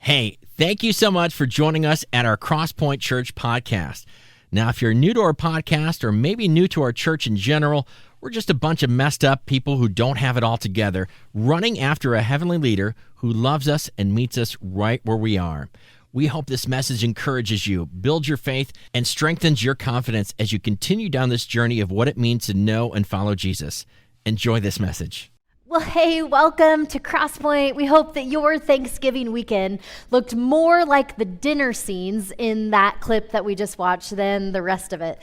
Hey, thank you so much for joining us at our Crosspoint Church podcast. Now, if you're new to our podcast or maybe new to our church in general, we're just a bunch of messed up people who don't have it all together, running after a heavenly leader who loves us and meets us right where we are. We hope this message encourages you, builds your faith, and strengthens your confidence as you continue down this journey of what it means to know and follow Jesus. Enjoy this message. Well, hey, welcome to Crosspoint. We hope that your Thanksgiving weekend looked more like the dinner scenes in that clip that we just watched than the rest of it.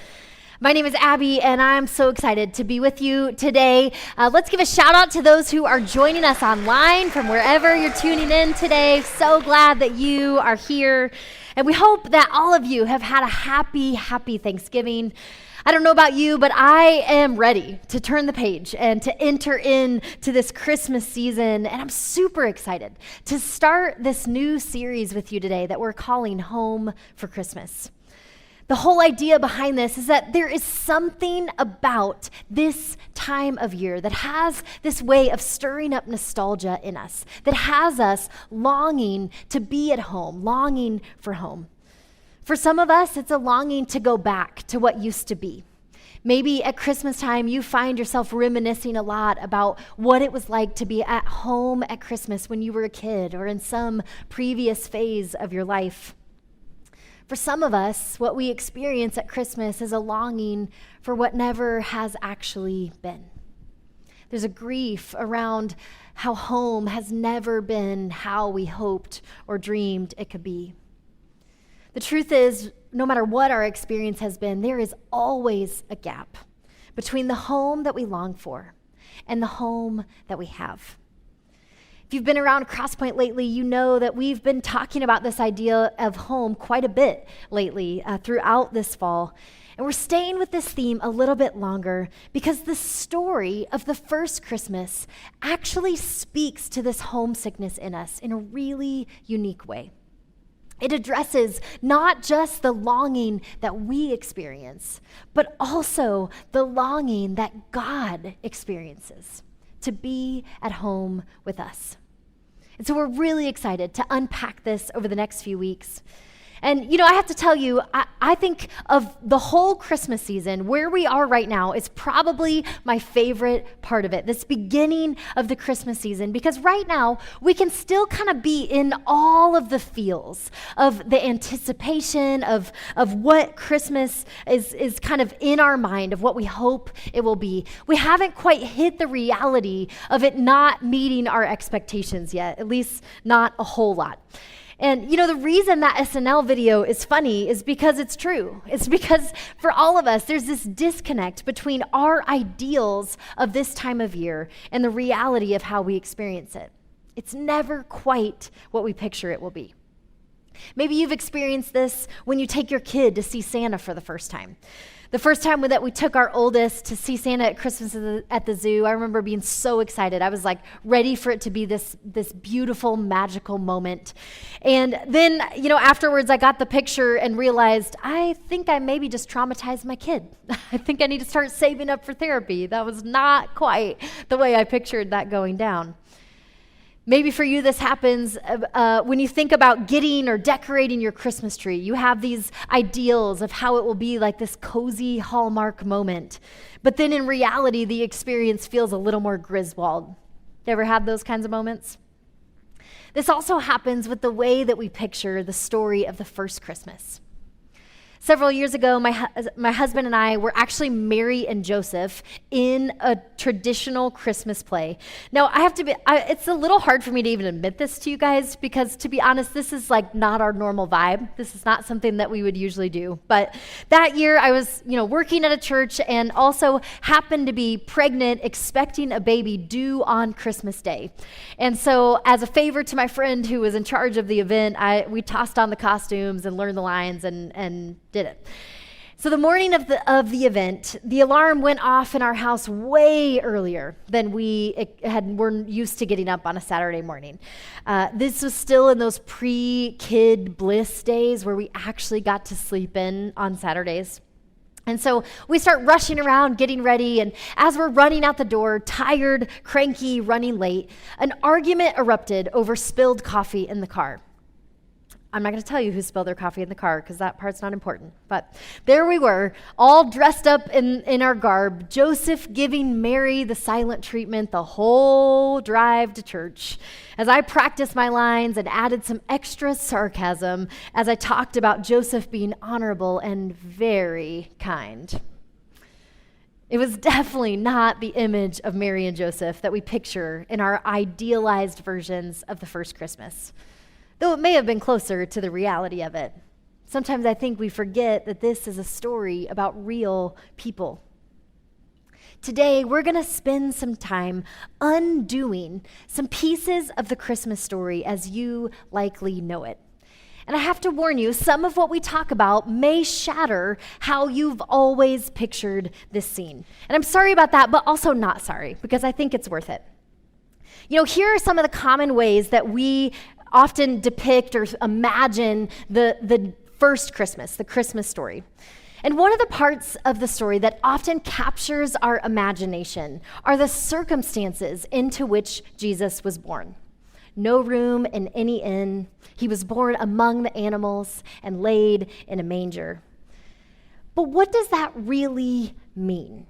My name is Abby, and I'm so excited to be with you today. Let's give a shout out to those who are joining us online from wherever you're tuning in today. So glad that you are here. And we hope that all of you have had a happy Thanksgiving. I don't know about you, but I am ready to turn the page and to enter into this Christmas season. And I'm super excited to start this new series with you today that we're calling Home for Christmas. The whole idea behind this is that there is something about this time of year that has this way of stirring up nostalgia in us, that has us longing to be at home, longing for home. For some of us, it's a longing to go back to what used to be. Maybe at Christmas time, you find yourself reminiscing a lot about what it was like to be at home at Christmas when you were a kid or in some previous phase of your life. For some of us, what we experience at Christmas is a longing for what never has actually been. There's a grief around how home has never been how we hoped or dreamed it could be. The truth is, no matter what our experience has been, there is always a gap between the home that we long for and the home that we have. If you've been around Crosspoint lately, you know that we've been talking about this idea of home quite a bit lately throughout this fall. And we're staying with this theme a little bit longer because the story of the first Christmas actually speaks to this homesickness in us in a really unique way. It addresses not just the longing that we experience, but also the longing that God experiences to be at home with us. And so we're really excited to unpack this over the next few weeks. And, I have to tell you, I think of the whole Christmas season, where we are right now is probably my favorite part of it, this beginning of the Christmas season, because right now we can still kind of be in all of the feels of the anticipation of what Christmas is kind of in our mind, of what we hope it will be. We haven't quite hit the reality of it not meeting our expectations yet, at least not a whole lot. And the reason that SNL video is funny is because it's true. It's because for all of us, there's this disconnect between our ideals of this time of year and the reality of how we experience it. It's never quite what we picture it will be. Maybe you've experienced this when you take your kid to see Santa for the first time. The first time that we took our oldest to see Santa at Christmas at the zoo, I remember being so excited. I was like ready for it to be this beautiful, magical moment. And then, afterwards I got the picture and realized I think I maybe just traumatized my kid. I think I need to start saving up for therapy. That was not quite the way I pictured that going down. Maybe for you this happens when you think about getting or decorating your Christmas tree. You have these ideals of how it will be like this cozy Hallmark moment. But then in reality, the experience feels a little more Griswold. You ever had those kinds of moments? This also happens with the way that we picture the story of the first Christmas. Several years ago, my husband and I were actually Mary and Joseph in a traditional Christmas play. Now, it's a little hard for me to even admit this to you guys because, to be honest, this is like not our normal vibe. This is not something that we would usually do. But that year, I was, working at a church and also happened to be pregnant, expecting a baby due on Christmas Day. And so, as a favor to my friend who was in charge of the event, we tossed on the costumes and learned the lines and did it. So the morning of the event, the alarm went off in our house way earlier than were used to getting up on a Saturday morning. This was still in those pre-kid bliss days where we actually got to sleep in on Saturdays. And so we start rushing around, getting ready, and as we're running out the door, tired, cranky, running late, an argument erupted over spilled coffee in the car. I'm not going to tell you who spilled their coffee in the car because that part's not important. But there we were, all dressed up in our garb, Joseph giving Mary the silent treatment the whole drive to church, as I practiced my lines and added some extra sarcasm as I talked about Joseph being honorable and very kind. It was definitely not the image of Mary and Joseph that we picture in our idealized versions of the first Christmas, though it may have been closer to the reality of it. Sometimes I think we forget that this is a story about real people. Today, we're going to spend some time undoing some pieces of the Christmas story as you likely know it. And I have to warn you, some of what we talk about may shatter how you've always pictured this scene. And I'm sorry about that, but also not sorry, because I think it's worth it. You know, here are some of the common ways that we often depict or imagine the first Christmas, the Christmas story. And one of the parts of the story that often captures our imagination are the circumstances into which Jesus was born. No room in any inn. He was born among the animals and laid in a manger. But what does that really mean?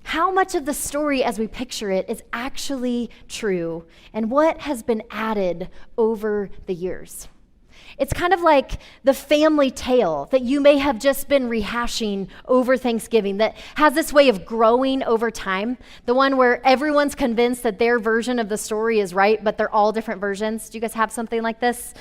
How much of the story as we picture it is actually true, and what has been added over the years? It's kind of like the family tale that you may have just been rehashing over Thanksgiving that has this way of growing over time, the one where everyone's convinced that their version of the story is right, but they're all different versions. Do you guys have something like this?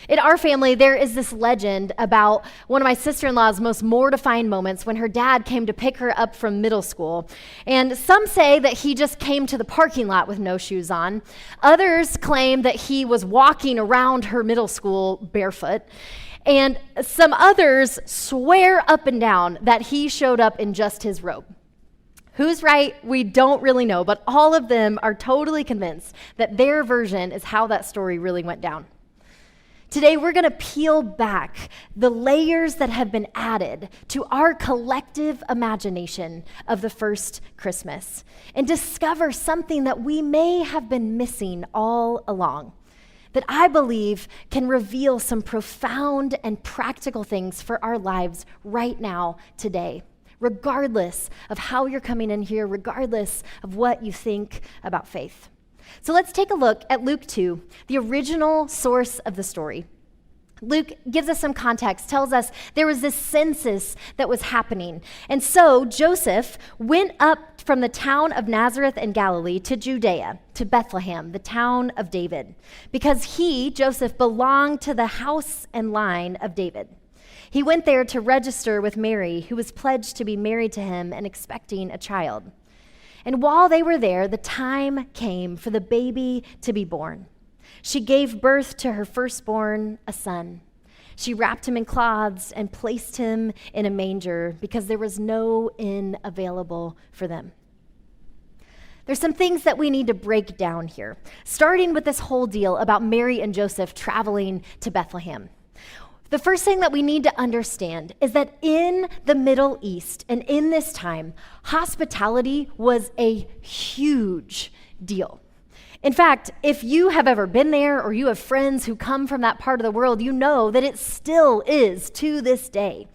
In our family, there is this legend about one of my sister-in-law's most mortifying moments when her dad came to pick her up from middle school. And some say that he just came to the parking lot with no shoes on. Others claim that he was walking around her middle school barefoot. And some others swear up and down that he showed up in just his robe. Who's right? We don't really know, but all of them are totally convinced that their version is how that story really went down. Today, we're going to peel back the layers that have been added to our collective imagination of the first Christmas and discover something that we may have been missing all along, that I believe can reveal some profound and practical things for our lives right now, today, regardless of how you're coming in here, regardless of what you think about faith. So let's take a look at Luke 2, the original source of the story. Luke gives us some context, tells us there was this census that was happening. And so Joseph went up from the town of Nazareth in Galilee to Judea, to Bethlehem, the town of David, because he, Joseph, belonged to the house and line of David. He went there to register with Mary, who was pledged to be married to him and expecting a child. And while they were there, the time came for the baby to be born. She gave birth to her firstborn, a son. She wrapped him in cloths and placed him in a manger because there was no inn available for them. There's some things that we need to break down here, starting with this whole deal about Mary and Joseph traveling to Bethlehem. The first thing that we need to understand is that in the Middle East and in this time, hospitality was a huge deal. In fact, if you have ever been there or you have friends who come from that part of the world, you know that it still is to this day.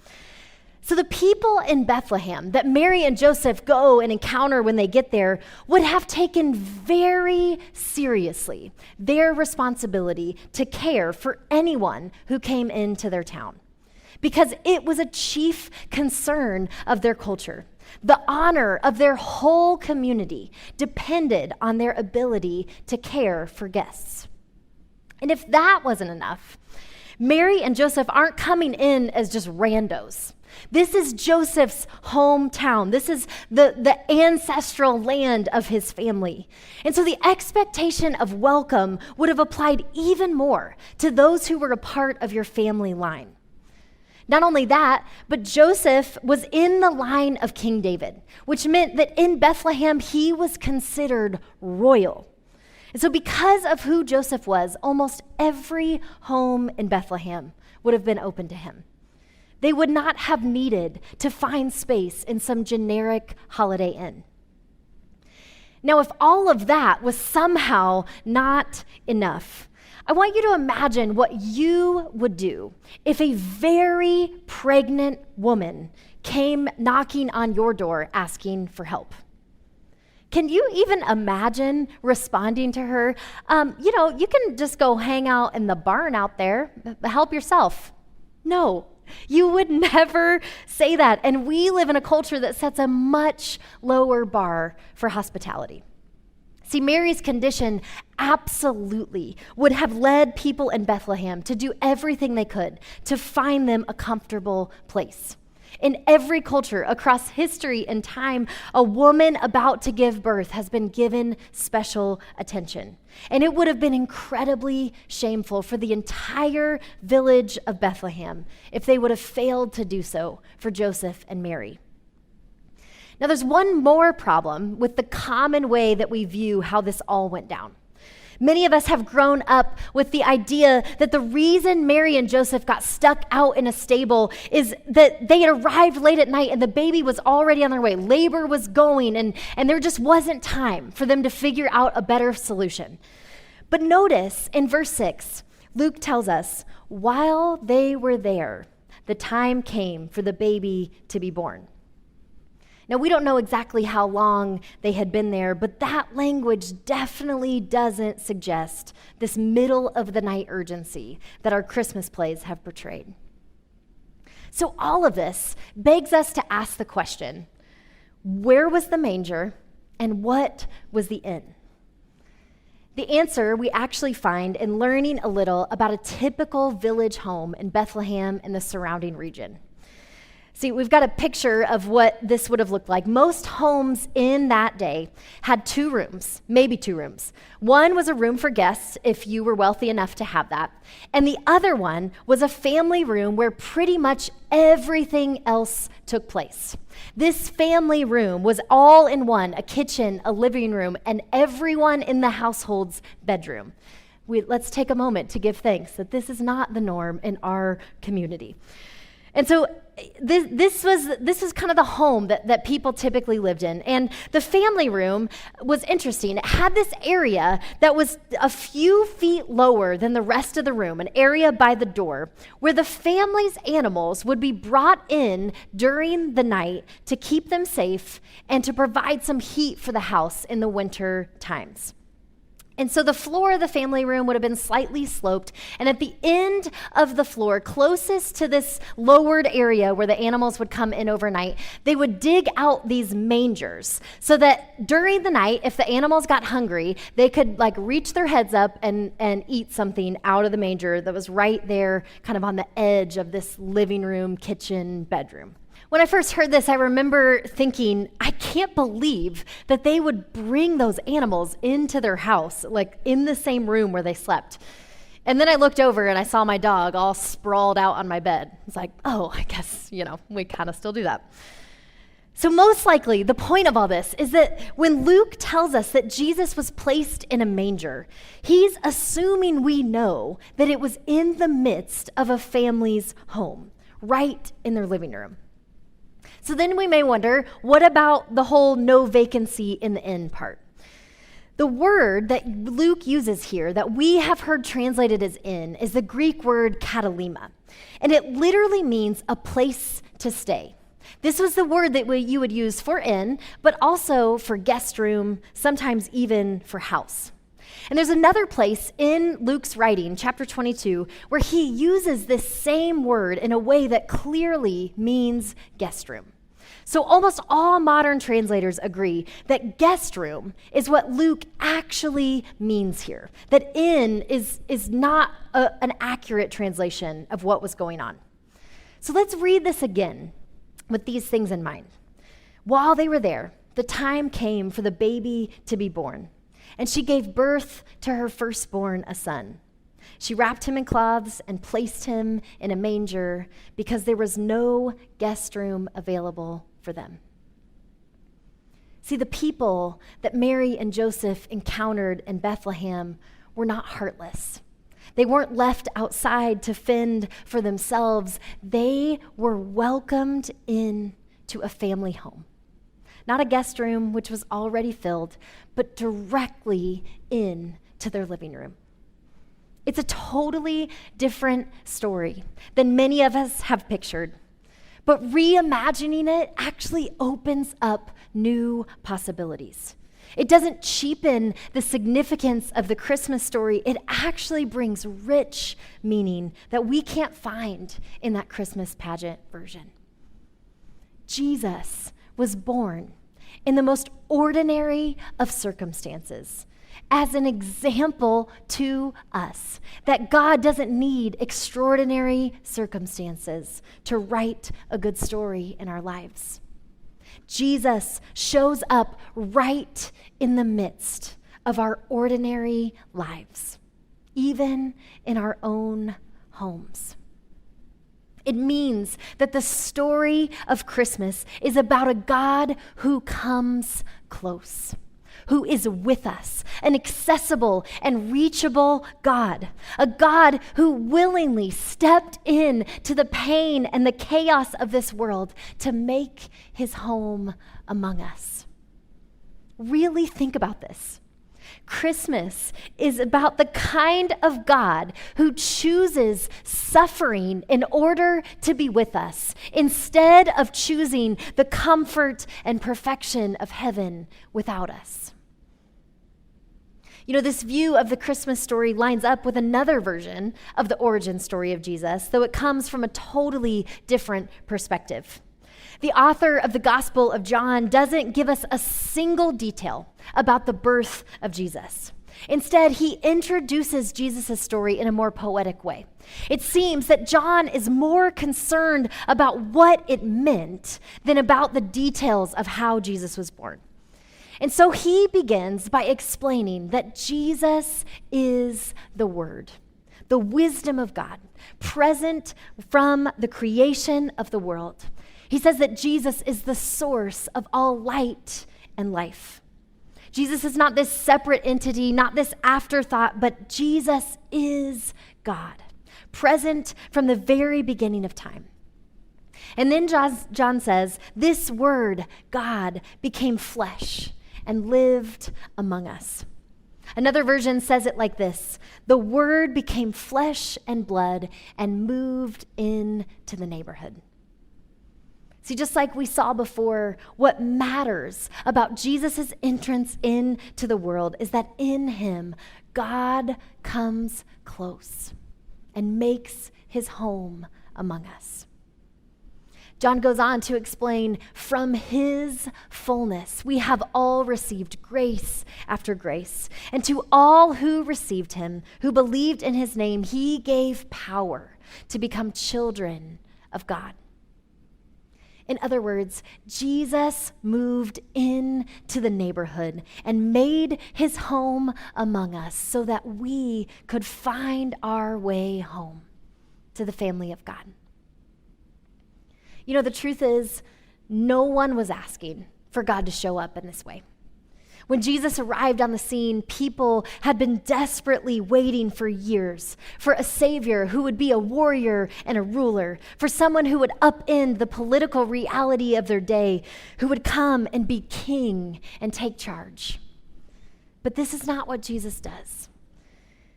So the people in Bethlehem that Mary and Joseph go and encounter when they get there would have taken very seriously their responsibility to care for anyone who came into their town, because it was a chief concern of their culture. The honor of their whole community depended on their ability to care for guests. And if that wasn't enough, Mary and Joseph aren't coming in as just randos. This is Joseph's hometown. This is the ancestral land of his family. And so the expectation of welcome would have applied even more to those who were a part of your family line. Not only that, but Joseph was in the line of King David, which meant that in Bethlehem, he was considered royal. And so because of who Joseph was, almost every home in Bethlehem would have been open to him. They would not have needed to find space in some generic Holiday Inn. Now, if all of that was somehow not enough, I want you to imagine what you would do if a very pregnant woman came knocking on your door asking for help. Can you even imagine responding to her? You can just go hang out in the barn out there, help yourself. No, you would never say that. And we live in a culture that sets a much lower bar for hospitality. See, Mary's condition absolutely would have led people in Bethlehem to do everything they could to find them a comfortable place. In every culture across history and time, a woman about to give birth has been given special attention. And it would have been incredibly shameful for the entire village of Bethlehem if they would have failed to do so for Joseph and Mary. Now, there's one more problem with the common way that we view how this all went down. Many of us have grown up with the idea that the reason Mary and Joseph got stuck out in a stable is that they had arrived late at night and the baby was already on their way. Labor was going, and there just wasn't time for them to figure out a better solution. But notice in verse 6, Luke tells us, while they were there, the time came for the baby to be born. Now, we don't know exactly how long they had been there, but that language definitely doesn't suggest this middle of the night urgency that our Christmas plays have portrayed. So all of this begs us to ask the question, where was the manger and what was the inn? The answer we actually find in learning a little about a typical village home in Bethlehem and the surrounding region. See, we've got a picture of what this would have looked like. Most homes in that day had two rooms, maybe two rooms. One was a room for guests, if you were wealthy enough to have that. And the other one was a family room where pretty much everything else took place. This family room was all in one, a kitchen, a living room, and everyone in the household's bedroom. Let's take a moment to give thanks that this is not the norm in our community. And so this was kind of the home that people typically lived in. And the family room was interesting. It had this area that was a few feet lower than the rest of the room, an area by the door, where the family's animals would be brought in during the night to keep them safe and to provide some heat for the house in the winter times. And so the floor of the family room would have been slightly sloped, and at the end of the floor, closest to this lowered area where the animals would come in overnight, they would dig out these mangers so that during the night, if the animals got hungry, they could reach their heads up and eat something out of the manger that was right there kind of on the edge of this living room, kitchen, bedroom. When I first heard this, I remember thinking, I can't believe that they would bring those animals into their house, in the same room where they slept. And then I looked over and I saw my dog all sprawled out on my bed. It's like, oh, I guess, we kind of still do that. So most likely, the point of all this is that when Luke tells us that Jesus was placed in a manger, he's assuming we know that it was in the midst of a family's home, right in their living room. So then we may wonder, what about the whole no vacancy in the inn part? The word that Luke uses here that we have heard translated as inn is the Greek word katalima, and it literally means a place to stay. This was the word that you would use for inn, but also for guest room, sometimes even for house. And there's another place in Luke's writing, chapter 22, where he uses this same word in a way that clearly means guest room. So almost all modern translators agree that guest room is what Luke actually means here, that inn is not an accurate translation of what was going on. So let's read this again with these things in mind. While they were there, the time came for the baby to be born. And she gave birth to her firstborn, a son. She wrapped him in cloths and placed him in a manger because there was no guest room available for them. See, the people that Mary and Joseph encountered in Bethlehem were not heartless. They weren't left outside to fend for themselves. They were welcomed in to a family home. Not a guest room, which was already filled, but directly in to their living room. It's a totally different story than many of us have pictured. But reimagining it actually opens up new possibilities. It doesn't cheapen the significance of the Christmas story. It actually brings rich meaning that we can't find in that Christmas pageant version. Jesus was born in the most ordinary of circumstances as an example to us that God doesn't need extraordinary circumstances to write a good story in our lives. Jesus shows up right in the midst of our ordinary lives, even in our own homes. It means that the story of Christmas is about a God who comes close, who is with us, an accessible and reachable God, a God who willingly stepped in to the pain and the chaos of this world to make his home among us. Really think about this. Christmas is about the kind of God who chooses suffering in order to be with us, instead of choosing the comfort and perfection of heaven without us. You know, this view of the Christmas story lines up with another version of the origin story of Jesus, though it comes from a totally different perspective. The author of the Gospel of John doesn't give us a single detail about the birth of Jesus. Instead, he introduces Jesus' story in a more poetic way. It seems that John is more concerned about what it meant than about the details of how Jesus was born. And so he begins by explaining that Jesus is the Word, the wisdom of God, present from the creation of the world. He says that Jesus is the source of all light and life. Jesus is not this separate entity, not this afterthought, but Jesus is God, present from the very beginning of time. And then John says, this Word, God, became flesh and lived among us. Another version says it like this: the Word became flesh and blood and moved into the neighborhood. See, just like we saw before, what matters about Jesus' entrance into the world is that in him, God comes close and makes his home among us. John goes on to explain, from his fullness, we have all received grace after grace. And to all who received him, who believed in his name, he gave power to become children of God. In other words, Jesus moved into the neighborhood and made his home among us so that we could find our way home to the family of God. You know, the truth is, no one was asking for God to show up in this way. When Jesus arrived on the scene, people had been desperately waiting for years for a savior who would be a warrior and a ruler, for someone who would upend the political reality of their day, who would come and be king and take charge. But this is not what Jesus does.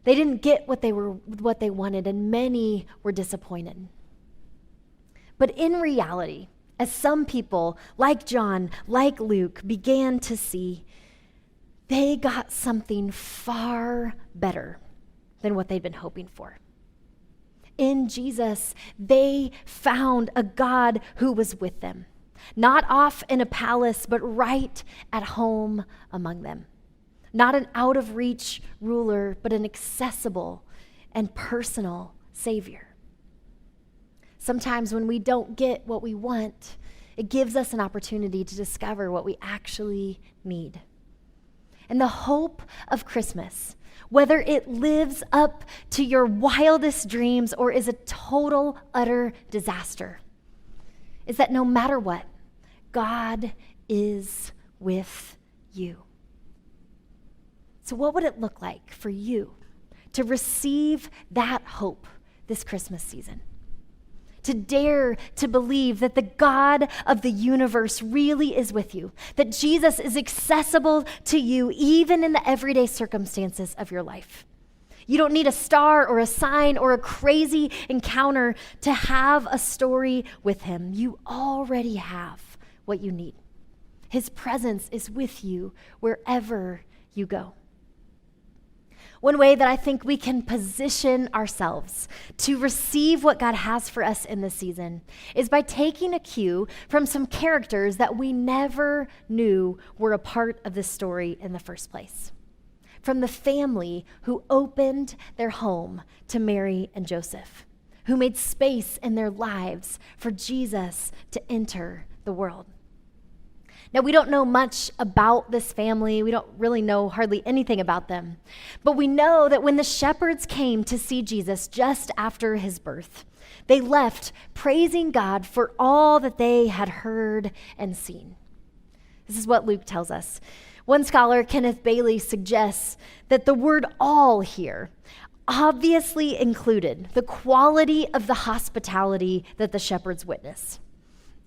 They didn't get what they wanted, and many were disappointed. But in reality, as some people, like John, like Luke, began to see, they got something far better than what they'd been hoping for. In Jesus, they found a God who was with them, not off in a palace, but right at home among them. Not an out-of-reach ruler, but an accessible and personal Savior. Sometimes when we don't get what we want, it gives us an opportunity to discover what we actually need. And the hope of Christmas, whether it lives up to your wildest dreams or is a total, utter disaster, is that no matter what, God is with you. So what would it look like for you to receive that hope this Christmas season? To dare to believe that the God of the universe really is with you, that Jesus is accessible to you even in the everyday circumstances of your life. You don't need a star or a sign or a crazy encounter to have a story with him. You already have what you need. His presence is with you wherever you go. One way that I think we can position ourselves to receive what God has for us in this season is by taking a cue from some characters that we never knew were a part of this story in the first place. From the family who opened their home to Mary and Joseph, who made space in their lives for Jesus to enter the world. Now, we don't know much about this family. We don't really know hardly anything about them. But we know that when the shepherds came to see Jesus just after his birth, they left praising God for all that they had heard and seen. This is what Luke tells us. One scholar, Kenneth Bailey, suggests that the word all here obviously included the quality of the hospitality that the shepherds witnessed.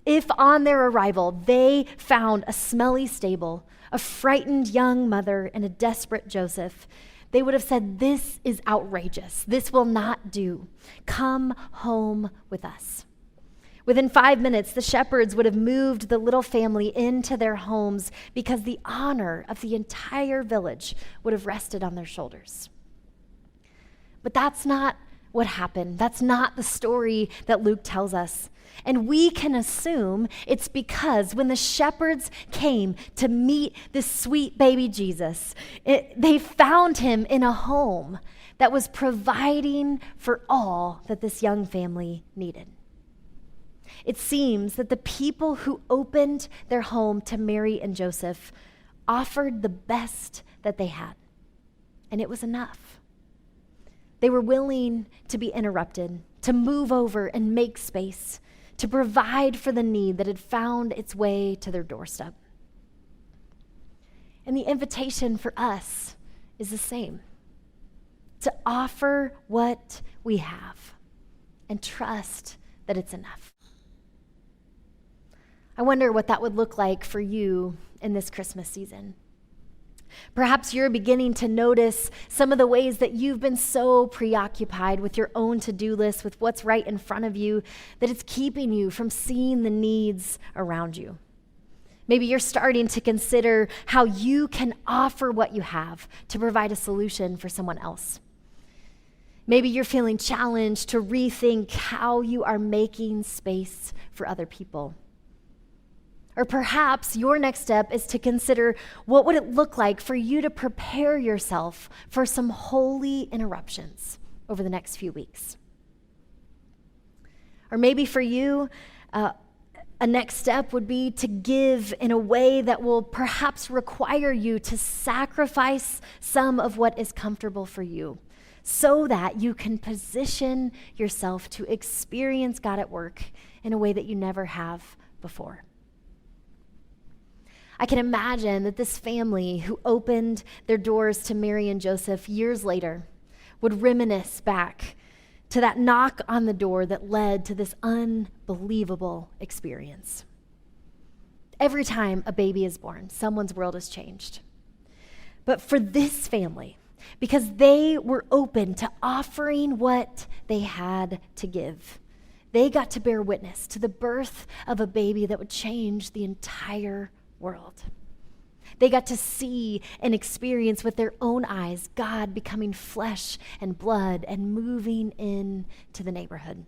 If on their arrival they found a smelly stable, a frightened young mother, and a desperate Joseph, they would have said, "This is outrageous. This will not do. Come home with us." Within 5 minutes, the shepherds would have moved the little family into their homes because the honor of the entire village would have rested on their shoulders. But that's not what happened. That's not the story that Luke tells us. And we can assume it's because when the shepherds came to meet this sweet baby Jesus, they found him in a home that was providing for all that this young family needed. It seems that the people who opened their home to Mary and Joseph offered the best that they had, and it was enough. They were willing to be interrupted, to move over and make space, to provide for the need that had found its way to their doorstep. And the invitation for us is the same, to offer what we have and trust that it's enough. I wonder what that would look like for you in this Christmas season. Perhaps you're beginning to notice some of the ways that you've been so preoccupied with your own to-do list, with what's right in front of you, that it's keeping you from seeing the needs around you. Maybe you're starting to consider how you can offer what you have to provide a solution for someone else. Maybe you're feeling challenged to rethink how you are making space for other people. Or perhaps your next step is to consider what would it look like for you to prepare yourself for some holy interruptions over the next few weeks. Or maybe for you, a next step would be to give in a way that will perhaps require you to sacrifice some of what is comfortable for you so that you can position yourself to experience God at work in a way that you never have before. I can imagine that this family who opened their doors to Mary and Joseph years later would reminisce back to that knock on the door that led to this unbelievable experience. Every time a baby is born, someone's world is changed. But for this family, because they were open to offering what they had to give, they got to bear witness to the birth of a baby that would change the entire world. They got to see and experience with their own eyes God becoming flesh and blood and moving into the neighborhood.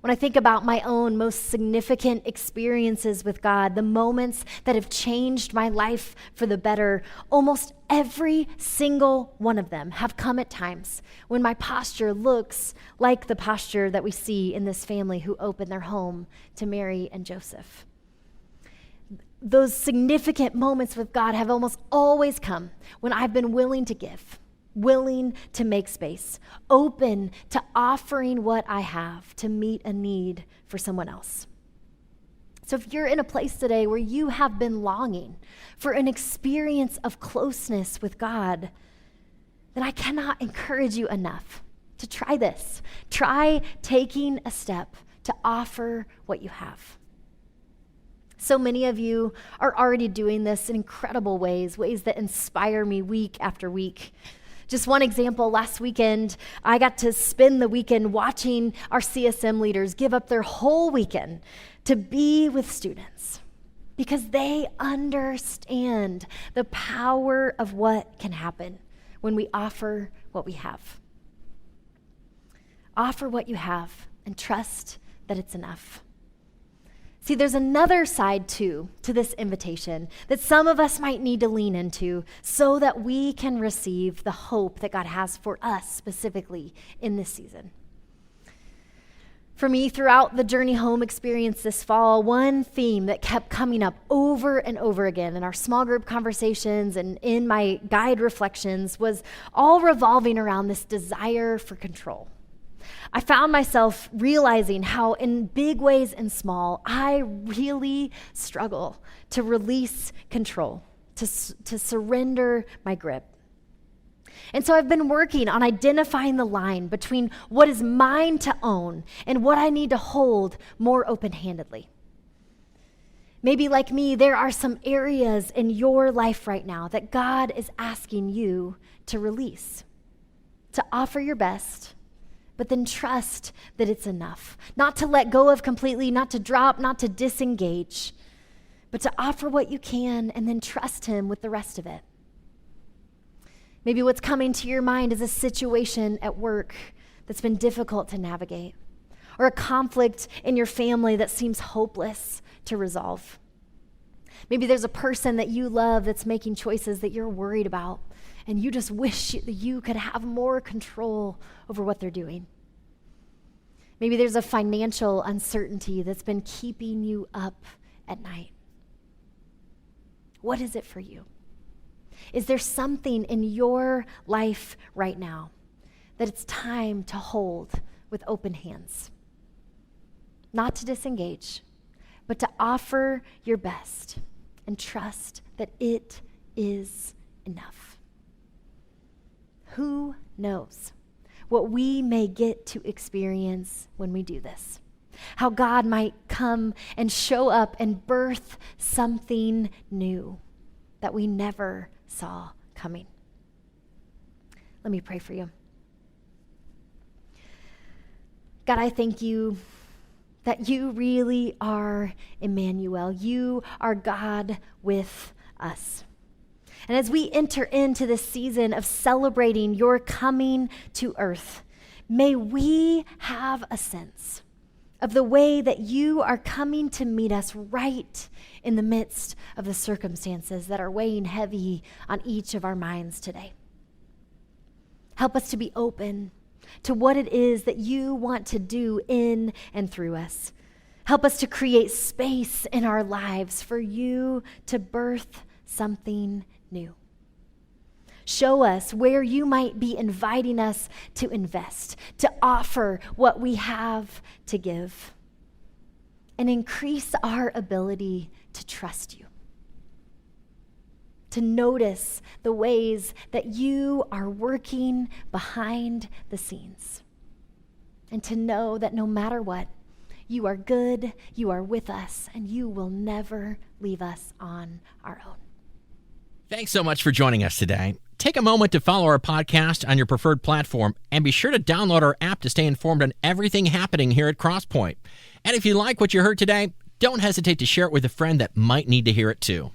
When I think about my own most significant experiences with God, the moments that have changed my life for the better, almost every single one of them have come at times when my posture looks like the posture that we see in this family who opened their home to Mary and Joseph. Those significant moments with God have almost always come when I've been willing to give, willing to make space, open to offering what I have to meet a need for someone else. So if you're in a place today where you have been longing for an experience of closeness with God, then I cannot encourage you enough to try this. Try taking a step to offer what you have. So many of you are already doing this in incredible ways that inspire me week after week. Just one example, last weekend, I got to spend the weekend watching our CSM leaders give up their whole weekend to be with students because they understand the power of what can happen when we offer what we have. Offer what you have and trust that it's enough. See, there's another side too to this invitation that some of us might need to lean into so that we can receive the hope that God has for us specifically in this season. For me, throughout the Journey Home experience this fall, one theme that kept coming up over and over again in our small group conversations and in my guide reflections was all revolving around this desire for control. I found myself realizing how in big ways and small, I really struggle to release control, to surrender my grip. And so I've been working on identifying the line between what is mine to own and what I need to hold more open-handedly. Maybe like me, there are some areas in your life right now that God is asking you to release, to offer your best, but then trust that it's enough. Not to let go of completely, not to drop, not to disengage, but to offer what you can and then trust Him with the rest of it. Maybe what's coming to your mind is a situation at work that's been difficult to navigate, or a conflict in your family that seems hopeless to resolve. Maybe there's a person that you love that's making choices that you're worried about, and you just wish that you could have more control over what they're doing. Maybe there's a financial uncertainty that's been keeping you up at night. What is it for you? Is there something in your life right now that it's time to hold with open hands? Not to disengage, but to offer your best and trust that it is enough. Who knows what we may get to experience when we do this? How God might come and show up and birth something new that we never saw coming. Let me pray for you. God, I thank you that you really are Emmanuel. You are God with us. And as we enter into this season of celebrating your coming to earth, may we have a sense of the way that you are coming to meet us right in the midst of the circumstances that are weighing heavy on each of our minds today. Help us to be open to what it is that you want to do in and through us. Help us to create space in our lives for you to birth something new. Show us where you might be inviting us to invest, to offer what we have to give, and increase our ability to trust you, to notice the ways that you are working behind the scenes, and to know that no matter what, you are good, you are with us, and you will never leave us on our own. Thanks so much for joining us today. Take a moment to follow our podcast on your preferred platform, and be sure to download our app to stay informed on everything happening here at Crosspoint. And if you like what you heard today, don't hesitate to share it with a friend that might need to hear it too.